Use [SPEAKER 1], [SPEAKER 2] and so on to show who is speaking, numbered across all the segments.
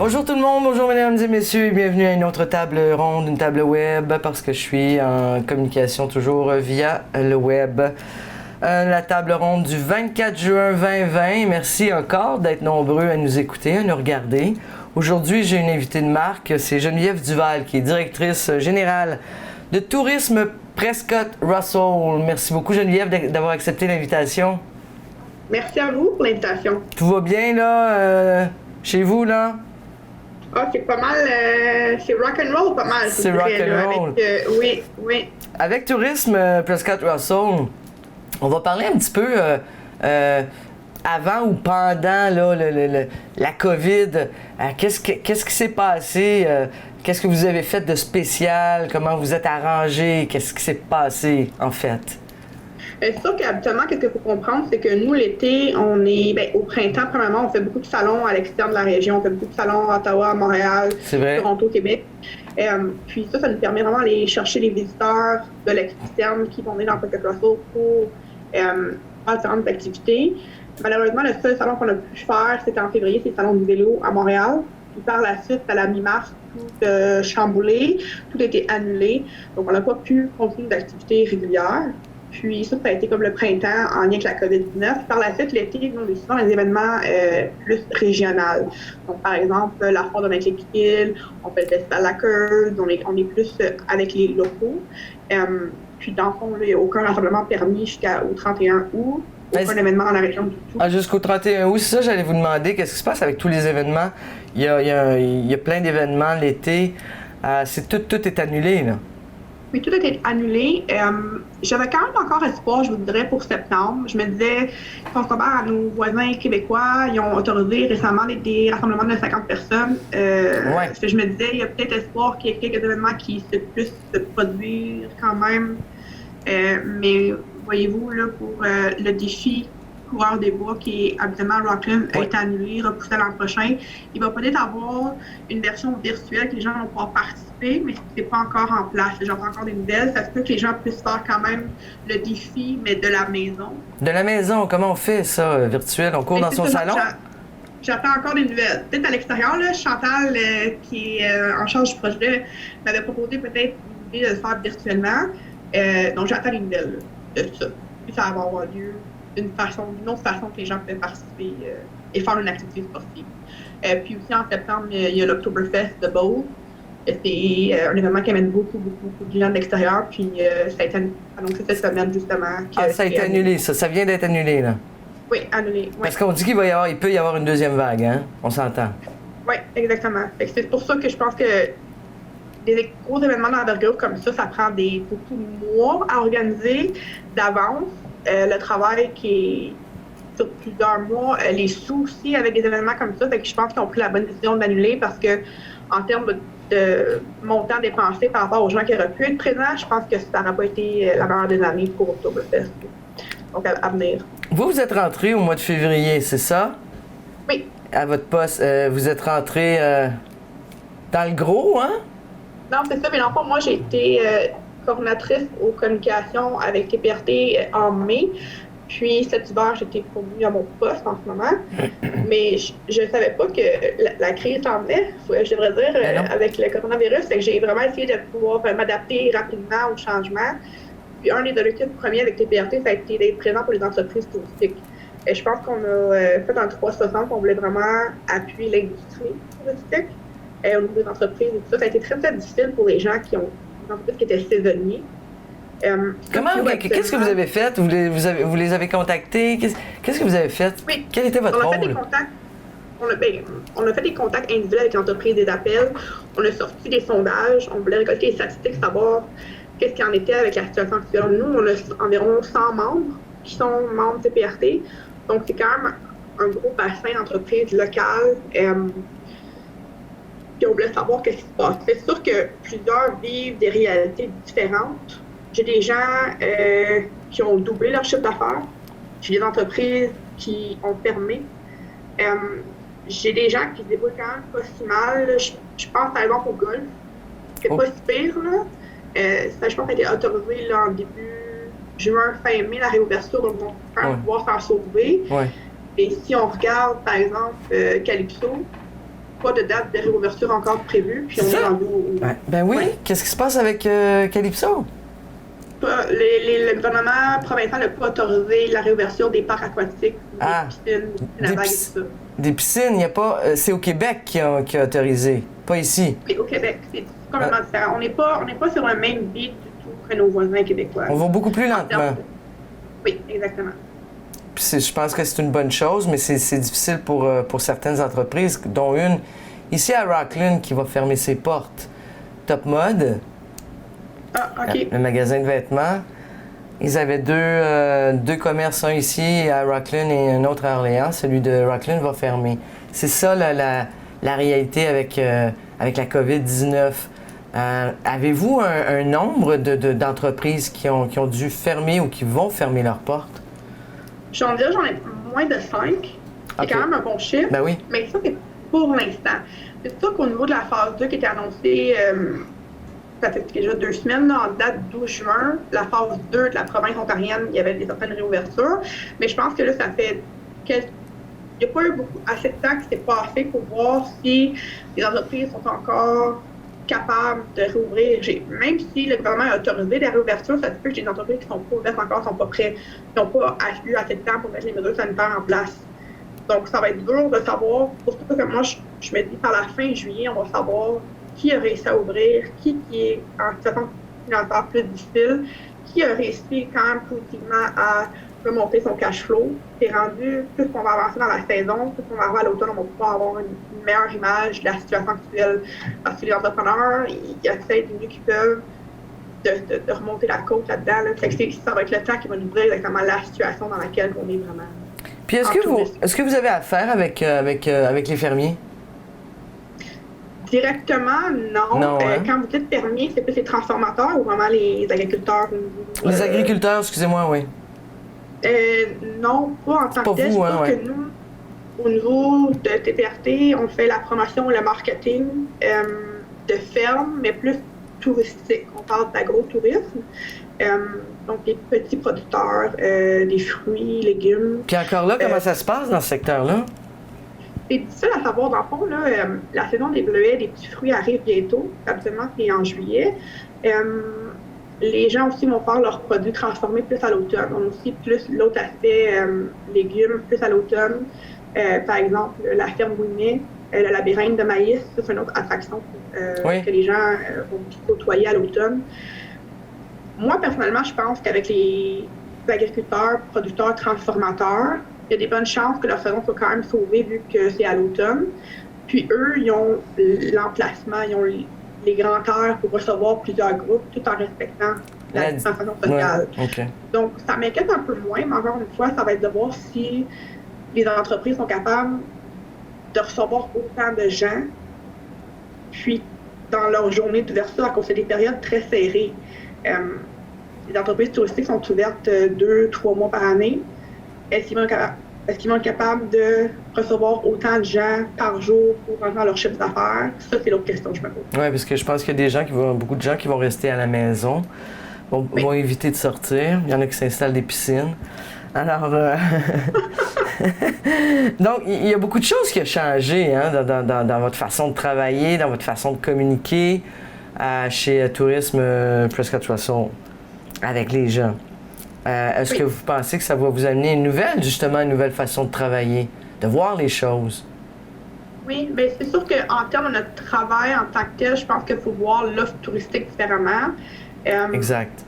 [SPEAKER 1] Bonjour tout le monde, bonjour mesdames et messieurs et bienvenue à une autre table ronde, une table web parce que je suis en communication toujours via le web. La table ronde du 24 juin 2020. Merci encore d'être nombreux à nous écouter, à nous regarder. Aujourd'hui, j'ai une invitée de marque, c'est Geneviève Duval qui est directrice générale de Tourisme Prescott Russell. Merci beaucoup Geneviève d'avoir accepté l'invitation.
[SPEAKER 2] Merci à vous pour l'invitation.
[SPEAKER 1] Tout va bien là, chez vous là?
[SPEAKER 2] Ah, c'est pas mal, c'est rock'n'roll pas mal.
[SPEAKER 1] C'est rock'n'roll.
[SPEAKER 2] Oui.
[SPEAKER 1] Avec Tourisme Prescott Russell, on va parler un petit peu avant ou pendant là, la COVID. Qu'est-ce qui s'est passé? Qu'est-ce que vous avez fait de spécial? Comment vous êtes arrangé? Qu'est-ce qui s'est passé en fait?
[SPEAKER 2] C'est sûr qu'habituellement, qu'est-ce qu'il faut comprendre, c'est que nous, l'été, on est, au printemps, premièrement, on fait beaucoup de salons à l'extérieur de la région. On fait beaucoup de salons à Ottawa, à Montréal, Toronto, Québec. Puis ça nous permet vraiment d'aller chercher les visiteurs de l'externe qui vont venir dans Prescott Russell pour faire différentes activités. Malheureusement, le seul salon qu'on a pu faire, c'était en février, c'est le salon du vélo à Montréal. Puis par la suite, à la mi-mars, tout chamboulé, tout a été annulé. Donc, on n'a pas pu continuer d'activités régulières. Puis ça a été comme le printemps en lien avec la COVID-19. Par la suite, l'été, nous, on est souvent dans des événements plus régionaux. Donc, par exemple, la foire de McKill, on fait le festival La Curve, on est plus avec les locaux. Puis dans le fond, il n'y a aucun rassemblement permis jusqu'au 31 août. Aucun événement dans la région du tout.
[SPEAKER 1] Jusqu'au 31 août, c'est ça, j'allais vous demander, qu'est-ce qui se passe avec tous les événements? Il y a plein d'événements l'été. Tout est annulé, là.
[SPEAKER 2] Oui, tout a été annulé. J'avais quand même encore espoir, je vous dirais, pour septembre. Je me disais, si on se compare à nos voisins québécois, ils ont autorisé récemment des rassemblements de 50 personnes. Je me disais, il y a peut-être espoir qu'il y ait quelques événements qui puissent se produire quand même. Mais voyez-vous, là, pour le défi Coureur des Bois, qui est habituellement à Rockland, a été annulé, repoussé à l'an prochain. Il va peut-être avoir une version virtuelle que les gens vont pouvoir participer, mais c'est pas encore en place. J'entends encore des nouvelles. Ça se peut que les gens puissent faire quand même le défi, mais de la maison.
[SPEAKER 1] De la maison, comment on fait ça, virtuel? On court dans son salon?
[SPEAKER 2] J'attends encore des nouvelles. Peut-être à l'extérieur, là, Chantal, qui est en charge du projet, m'avait proposé peut-être l'idée de le faire virtuellement. Donc j'attends des nouvelles de ça. Puis ça va avoir lieu d'une autre façon que les gens peuvent participer et faire une activité sportive. Puis aussi en septembre, il y a l'Oktoberfest de Bow. C'est un événement qui amène beaucoup de gens de l'extérieur. Puis ça a été annoncé cette semaine justement.
[SPEAKER 1] Ça a été annulé, ça vient d'être annulé là.
[SPEAKER 2] Oui, annulé. Oui.
[SPEAKER 1] Parce qu'on dit il peut y avoir une deuxième vague, hein? On s'entend.
[SPEAKER 2] Oui, exactement. C'est pour ça que je pense que des gros événements d'envergure comme ça prend beaucoup de mois à organiser d'avance. Le travail qui est sur plusieurs mois, les sous aussi avec des événements comme ça. Fait que je pense qu'ils ont pris la bonne décision d'annuler parce que en termes de montant dépensé par rapport aux gens qui auraient pu être présents, je pense que ça n'aurait pas été la meilleure des années pour Oktoberfest. Donc à venir.
[SPEAKER 1] Vous êtes rentré au mois de février, c'est ça?
[SPEAKER 2] Oui.
[SPEAKER 1] À votre poste, vous êtes rentré dans le gros, hein?
[SPEAKER 2] Non, c'est ça, mais non, moi j'ai été coordonnatrice aux communications avec TPRT en mai. Puis cet hiver, j'étais promue à mon poste en ce moment. Mais je ne savais pas que la crise s'en venait, je devrais dire, avec le coronavirus. Fait que j'ai vraiment essayé de pouvoir m'adapter rapidement au changement. Puis un des objectifs premiers avec TPRT, ça a été d'être présent pour les entreprises touristiques. Et je pense qu'on a fait un 360, on voulait vraiment appuyer l'industrie touristique au niveau des entreprises et tout ça. Ça a été très, très difficile pour les gens qui ont des entreprises qui étaient saisonniers.
[SPEAKER 1] Qu'est-ce que vous avez fait? Vous les avez contactés? Qu'est-ce que vous avez fait?
[SPEAKER 2] Oui.
[SPEAKER 1] Quel était votre rôle?
[SPEAKER 2] On a fait des contacts individuels avec l'entreprise, des appels. On a sorti des sondages. On voulait récolter les statistiques, savoir qu'est-ce qu'il en était avec la situation actuelle. Nous, on a environ 100 membres qui sont membres de TPRT. Donc, c'est quand même un gros bassin d'entreprises locales. Puis on voulait savoir qu'est-ce qui se passe. C'est sûr que plusieurs vivent des réalités différentes. J'ai des gens qui ont doublé leur chiffre d'affaires. J'ai des entreprises qui ont fermé. J'ai des gens qui se débrouillent quand même pas si mal. Je pense par exemple au golf. C'est pas si pire, là. Ça, je pense, a été autorisé là, en début juin, fin mai, la réouverture. Donc, on va pouvoir s'en sauver.
[SPEAKER 1] Ouais.
[SPEAKER 2] Et si on regarde, par exemple, Calypso, pas de date de réouverture encore prévue. Puis on est rendu
[SPEAKER 1] ouais. Ben oui, qu'est-ce qui se passe avec Calypso?
[SPEAKER 2] Le gouvernement provincial n'a pas autorisé la réouverture des parcs aquatiques, des piscines,
[SPEAKER 1] des piscines, il n'y a pas. C'est au Québec qui a autorisé, pas ici.
[SPEAKER 2] Oui, au Québec, c'est complètement différent. On n'est pas sur le même beat du tout que nos voisins québécois.
[SPEAKER 1] On va beaucoup plus lentement.
[SPEAKER 2] Oui, exactement.
[SPEAKER 1] Puis je pense que c'est une bonne chose, mais c'est difficile pour certaines entreprises, dont une ici à Rockland qui va fermer ses portes. Top Mode.
[SPEAKER 2] Ah, OK.
[SPEAKER 1] Le magasin de vêtements. Ils avaient deux commerces, un ici à Rockland et un autre à Orléans. Celui de Rockland va fermer. C'est ça la réalité avec la COVID-19. Avez-vous un nombre d'entreprises qui ont dû fermer ou qui vont fermer leurs portes?
[SPEAKER 2] J'en ai moins de 5. C'est quand même un bon chiffre.
[SPEAKER 1] Ben oui.
[SPEAKER 2] Mais ça, c'est pour l'instant. C'est sûr qu'au niveau de la phase 2 qui était annoncée... ça fait déjà 2 semaines, là, en date 12 juin, la phase 2 de la province ontarienne, il y avait certaines réouvertures. Mais je pense que là, ça fait il n'y a pas eu assez de temps qui s'est passé pour voir si les entreprises sont encore capables de réouvrir. Même si le gouvernement a autorisé la réouverture, ça se peut que des entreprises qui ne sont pas ouvertes encore ne sont pas prêtes, qui n'ont pas eu assez de temps pour mettre les mesures sanitaires en place. Donc, ça va être dur de savoir. Pour ça que moi, je me dis, par la fin juillet, on va savoir qui a réussi à ouvrir, qui est en situation financière plus difficile, qui a réussi quand même positivement à remonter son cash flow. C'est rendu, plus qu'on va avancer dans la saison, plus qu'on va arriver à l'automne, on va pouvoir avoir une meilleure image de la situation actuelle. Parce que les entrepreneurs, ils essaient du mieux qu'ils peuvent de remonter la côte là-dedans. Là. Fait que ça va être le temps qui va nous dire exactement la situation dans laquelle on est vraiment.
[SPEAKER 1] Puis est-ce que vous avez affaire avec les fermiers?
[SPEAKER 2] Directement, non. Quand vous dites fermier, c'est plus les transformateurs ou vraiment les agriculteurs?
[SPEAKER 1] Les agriculteurs, excusez-moi, oui.
[SPEAKER 2] Non, pas en tant que tel. Je pense que nous, au niveau de TPRT, on fait la promotion et le marketing de ferme, mais plus touristique. On parle d'agro-tourisme. Donc, les petits producteurs, des fruits, légumes.
[SPEAKER 1] Puis encore là, comment ça se passe dans ce secteur-là?
[SPEAKER 2] C'est difficile à savoir. Dans le fond, là, la saison des bleuets, des petits fruits arrive bientôt. Absolument, c'est en juillet. Les gens aussi vont faire leurs produits transformés plus à l'automne. On a aussi plus l'autre aspect légumes plus à l'automne. Par exemple, la ferme Bouinet, le labyrinthe de maïs, c'est une autre attraction que les gens vont côtoyer à l'automne. Moi, personnellement, je pense qu'avec les agriculteurs, producteurs, transformateurs, il y a des bonnes chances que leur saison soit quand même sauvée vu que c'est à l'automne. Puis eux, ils ont l'emplacement, ils ont les grands terres pour recevoir plusieurs groupes tout en respectant la distanciation sociale.
[SPEAKER 1] Ouais, okay.
[SPEAKER 2] Donc, ça m'inquiète un peu moins, mais encore une fois, ça va être de voir si les entreprises sont capables de recevoir autant de gens, puis dans leur journée d'ouverture, à cause des périodes très serrées. Les entreprises touristiques sont ouvertes 2-3 mois par année. Est-ce qu'ils vont être capables de recevoir autant de gens par jour pour rentrer leur chiffre d'affaires? Ça, c'est l'autre question que je me pose.
[SPEAKER 1] Oui, parce que je pense qu'il y a beaucoup de gens qui vont rester à la maison, vont éviter de sortir. Il y en a qui s'installent des piscines. Alors, donc, il y a beaucoup de choses qui ont changé dans votre façon de travailler, dans votre façon de communiquer chez Tourisme Prescott Russell avec les gens. Est-ce que vous pensez que ça va vous amener une nouvelle façon de travailler, de voir les choses?
[SPEAKER 2] Oui, bien c'est sûr qu'en termes de notre travail en tant que tel, je pense qu'il faut voir l'offre touristique différemment.
[SPEAKER 1] Exact.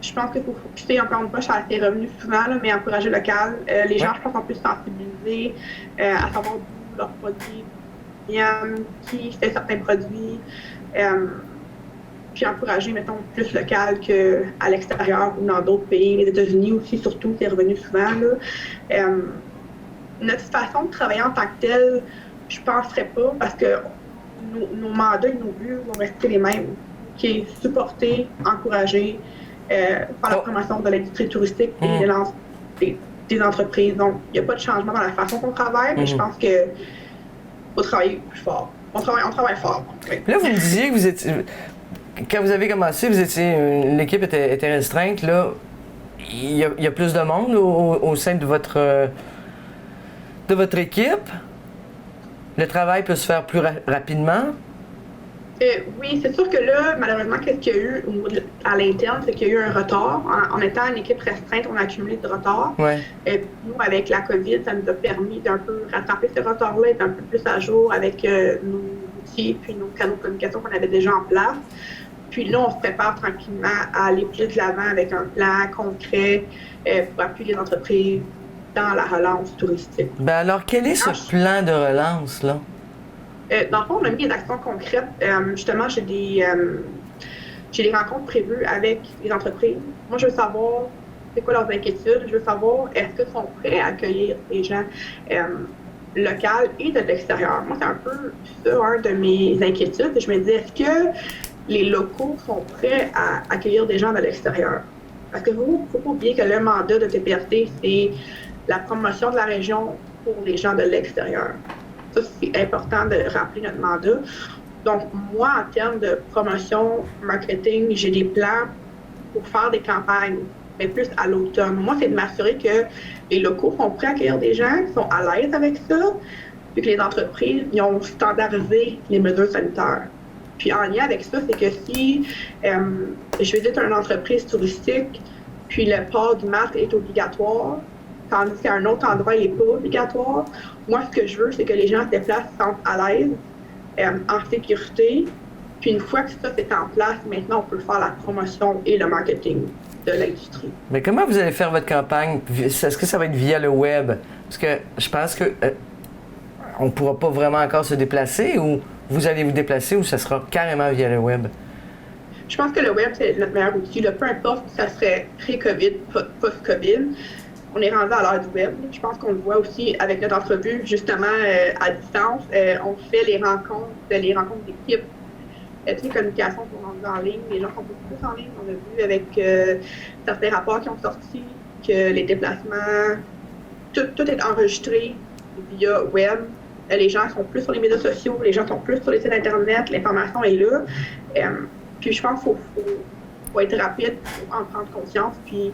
[SPEAKER 2] Je pense qu'il faut focuser encore une fois sur les revenus souvent, là, mais encourager local. Les gens, je pense, sont plus sensibilisés à savoir d'où leurs produits viennent, qui fait certains produits. Puis encourager, mettons, plus local qu'à l'extérieur ou dans d'autres pays. Les États-Unis aussi, surtout, c'est revenu souvent. Là. Notre façon de travailler en tant que telle, je ne penserais pas, parce que nos mandats et nos buts vont rester les mêmes, qui est supporter, encourager, faire la promotion de l'industrie touristique et des entreprises. Donc, il n'y a pas de changement dans la façon qu'on travaille, mais je pense qu'il faut travailler plus fort. On travaille fort. Oui.
[SPEAKER 1] Là, vous me disiez que vous étiez... Quand vous avez commencé, l'équipe était restreinte. Là, il y a plus de monde au sein de votre équipe? le travail peut se faire plus rapidement?
[SPEAKER 2] Oui, c'est sûr que là, malheureusement, qu'est-ce qu'il y a eu à l'interne, c'est qu'il y a eu un retard. En étant une équipe restreinte, on a accumulé du retard.
[SPEAKER 1] Ouais.
[SPEAKER 2] Nous, avec la COVID, ça nous a permis d'un peu rattraper ce retard-là, être un peu plus à jour avec nos outils puis nos canaux de communication qu'on avait déjà en place. Puis là, on se prépare tranquillement à aller plus de l'avant avec un plan concret pour appuyer les entreprises dans la relance touristique.
[SPEAKER 1] Ben alors, quel est ce plan de relance, là?
[SPEAKER 2] Dans le fond, on a mis des actions concrètes. Justement, j'ai des rencontres prévues avec les entreprises. Moi, je veux savoir c'est quoi leurs inquiétudes. Je veux savoir est-ce qu'ils sont prêts à accueillir des gens locaux et de l'extérieur. Moi, c'est un peu ça, un de mes inquiétudes. Je me dis, est-ce que les locaux sont prêts à accueillir des gens de l'extérieur? Parce que vous, il ne faut pas oublier que le mandat de TPRT, c'est la promotion de la région pour les gens de l'extérieur. Ça, c'est important de rappeler notre mandat. Donc, moi, en termes de promotion, marketing, j'ai des plans pour faire des campagnes, mais plus à l'automne. Moi, c'est de m'assurer que les locaux sont prêts à accueillir des gens, qui sont à l'aise avec ça, puis que les entreprises ils ont standardisé les mesures sanitaires. Puis en lien avec ça, c'est que si je visite une entreprise touristique, puis le port du masque est obligatoire, tandis qu'à un autre endroit, il n'est pas obligatoire, moi, ce que je veux, c'est que les gens se déplacent, se sentent à l'aise, en sécurité. Puis une fois que ça c'est en place, maintenant, on peut faire la promotion et le marketing de l'industrie.
[SPEAKER 1] Mais comment vous allez faire votre campagne? Est-ce que ça va être via le web? Parce que je pense que on ne pourra pas vraiment encore se déplacer, ou vous allez vous déplacer, ou ça sera carrément via le web?
[SPEAKER 2] Je pense que le web, c'est notre meilleur outil. Peu importe si ça serait pré-COVID, post-COVID, on est rendu à l'heure du web. Je pense qu'on le voit aussi avec notre entrevue, justement, à distance. On fait les rencontres d'équipe. Toutes les communications sont rendues en ligne. Les gens sont beaucoup plus en ligne. On a vu avec certains rapports qui ont sorti que les déplacements, tout est enregistré via web. Les gens sont plus sur les médias sociaux, les gens sont plus sur les sites Internet, l'information est là. Puis je pense qu'il faut être rapide pour en prendre conscience, puis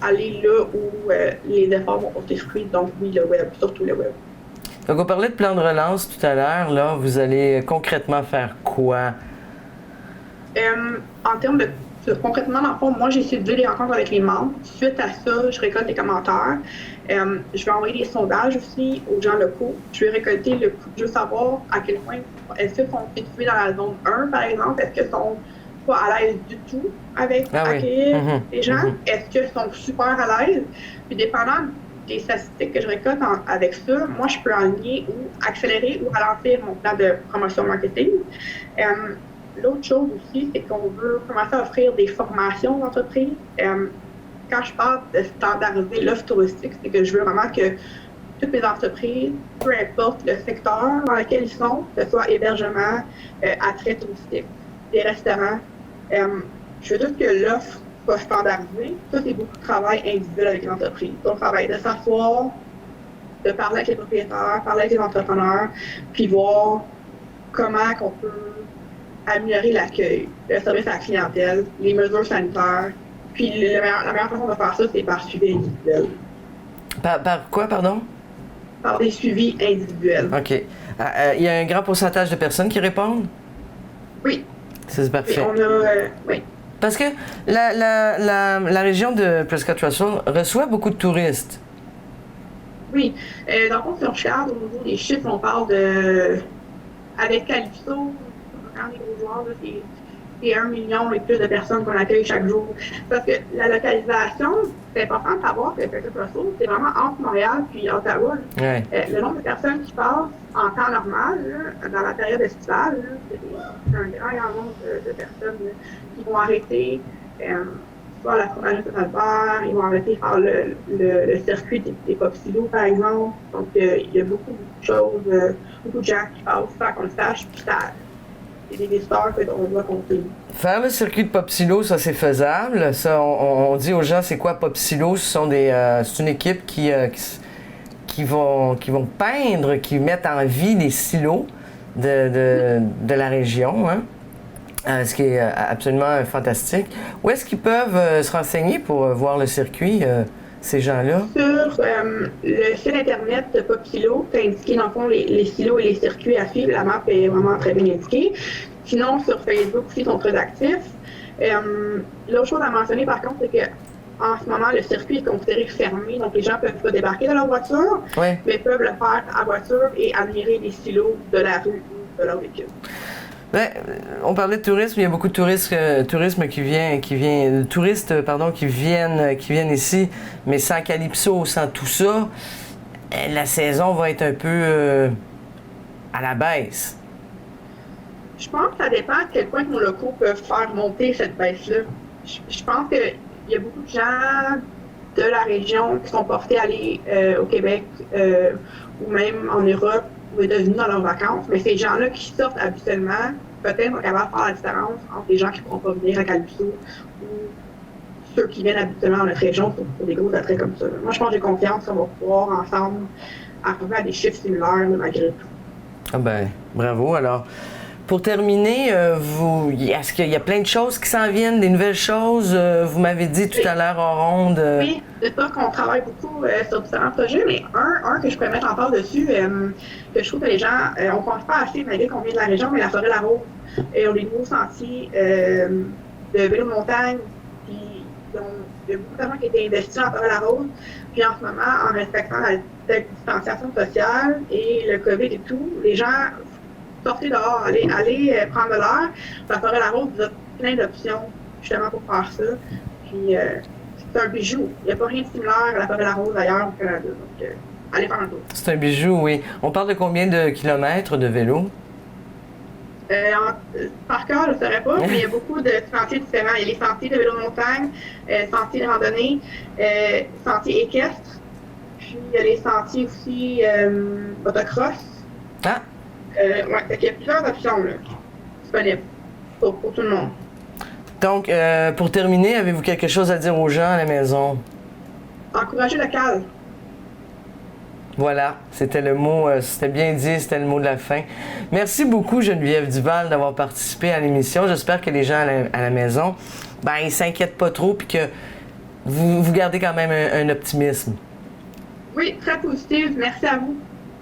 [SPEAKER 2] aller là où les efforts vont porter fruit. Donc oui, le web, surtout le web.
[SPEAKER 1] Donc on parlait de plan de relance tout à l'heure. Là, vous allez concrètement faire quoi?
[SPEAKER 2] En termes de concrètement, dans le fond, moi, j'ai ciblé les rencontres avec les membres. Suite à ça, je récolte des commentaires. Je vais envoyer des sondages aussi aux gens locaux. Je vais récolter je veux savoir à quel point est-ce qu'ils sont situés dans la zone 1, par exemple. Est-ce qu'ils sont pas à l'aise du tout avec accueillir les gens? Est-ce qu'ils sont super à l'aise? Puis dépendant des statistiques que je récolte avec ça, moi, je peux enligner ou accélérer ou ralentir mon plan de promotion marketing. L'autre chose aussi, c'est qu'on veut commencer à offrir des formations d'entreprise. Quand je parle de standardiser l'offre touristique, c'est que je veux vraiment que toutes les entreprises, peu importe le secteur dans lequel ils sont, que ce soit hébergement, attrait touristique, des restaurants, je veux juste que l'offre soit standardisée. Ça, c'est beaucoup de travail individuel avec les entreprises. Donc, travail de s'asseoir, de parler avec les propriétaires, parler avec les entrepreneurs, puis voir comment on peut améliorer l'accueil, le service à la clientèle, les mesures sanitaires. Puis la meilleure façon de faire ça, c'est par suivi individuel.
[SPEAKER 1] Par quoi, pardon?
[SPEAKER 2] Par des suivis individuels.
[SPEAKER 1] OK. Il y a un grand pourcentage de personnes qui répondent?
[SPEAKER 2] Oui.
[SPEAKER 1] C'est parfait.
[SPEAKER 2] Oui.
[SPEAKER 1] Parce que la région de Prescott Russell reçoit beaucoup de touristes.
[SPEAKER 2] Oui. Dans le fond, si on regarde au niveau des chiffres, on parle de... Avec Calypso, les gros joueurs, c'est 1 million et plus de personnes qu'on accueille chaque jour. Parce que la localisation, c'est important de savoir que Prescott Russell, c'est vraiment entre Montréal et Ottawa.
[SPEAKER 1] Ouais.
[SPEAKER 2] Le nombre de personnes qui passent en temps normal, là, dans la période estivale, c'est un grand nombre de personnes qui vont arrêter soit la fromage de Saint-Albert, ils vont arrêter faire le circuit des pop silos, par exemple. Donc, il y a beaucoup de choses, beaucoup de gens qui passent sans qu'on le sache, puis ça. C'est des histoires qu'on doit compter.
[SPEAKER 1] Faire le circuit de pop silo, ça c'est faisable. Ça, on dit aux gens c'est quoi pop silo? C'est une équipe qui vont peindre, qui mettent en vie des silos de la région, hein? Ce qui est absolument fantastique. Où est-ce qu'ils peuvent se renseigner pour voir le circuit? ces gens-là?
[SPEAKER 2] Sur le site internet de PopSilo, tu as indiqué dans le fond les silos et les circuits à suivre. La map est vraiment très bien indiquée. Sinon, sur Facebook aussi, ils sont très actifs. L'autre chose à mentionner par contre, c'est que en ce moment, le circuit est considéré fermé, donc les gens ne peuvent pas débarquer dans leur voiture, mais peuvent le faire à voiture et admirer les silos de la rue ou de leur véhicule.
[SPEAKER 1] Ben, on parlait de tourisme, il y a beaucoup de tourisme qui viennent ici, mais sans Calypso, sans tout ça, la saison va être un peu à la baisse.
[SPEAKER 2] Je pense que ça dépend à quel point nos locaux peuvent faire monter cette baisse-là. Je pense qu'il y a beaucoup de gens de la région qui sont portés à aller au Québec ou même en Europe ou aux États-Unis dans leurs vacances, mais ces gens-là qui sortent habituellement, peut-être sont capables de faire la différence entre les gens qui ne pourront pas venir à Calypso ou ceux qui viennent habituellement dans notre région pour des gros attraits comme ça. Moi, je pense que j'ai confiance qu'on va pouvoir ensemble arriver à des chiffres similaires malgré tout.
[SPEAKER 1] Ah ben, bravo. Alors, pour terminer, est-ce qu'il y a plein de choses qui s'en viennent, des nouvelles choses? Vous m'avez dit tout à l'heure en ronde.
[SPEAKER 2] Oui, c'est sûr qu'on travaille beaucoup sur différents projets, mais un que je pourrais mettre en parle dessus, que je trouve que les gens, on ne pense pas assez, malgré qu'on vient de la région, mais la forêt La Rose, et on a des nouveaux sentiers de vélo de montagne, puis il y a beaucoup d'argent qui a été investi dans la forêt La Rose, puis en ce moment, en respectant la distanciation sociale et le COVID et tout, les gens sortez dehors, allez prendre de l'air. La forêt La Rose vous a plein d'options justement pour faire ça. Puis c'est un bijou. Il n'y a pas rien de similaire à la forêt La Rose ailleurs au Canada. Donc allez faire un tour.
[SPEAKER 1] C'est un bijou, oui. On parle de combien de kilomètres de vélo?
[SPEAKER 2] Par cœur, je ne saurais pas, mais il y a beaucoup de sentiers différents. Il y a les sentiers de vélo de montagne, sentiers de randonnée, sentiers équestres, puis il y a les sentiers aussi motocross.
[SPEAKER 1] Ah!
[SPEAKER 2] Il y a plusieurs options là, disponibles pour tout le monde.
[SPEAKER 1] Donc, pour terminer, avez-vous quelque chose à dire aux gens à la maison?
[SPEAKER 2] Encourager local.
[SPEAKER 1] Voilà, c'était le mot, c'était bien dit, c'était le mot de la fin. Merci beaucoup Geneviève Duval d'avoir participé à l'émission. J'espère que les gens à la maison, ils s'inquiètent pas trop puis que vous gardez quand même un optimisme.
[SPEAKER 2] Oui, très positif. Merci à vous.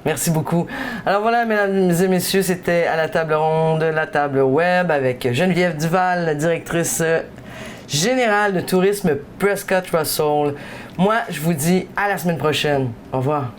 [SPEAKER 1] Merci beaucoup. Alors voilà, mesdames et messieurs, c'était à la table ronde, la table web avec Geneviève Duval, la directrice générale de tourisme Prescott Russell. Moi, je vous dis à la semaine prochaine. Au revoir.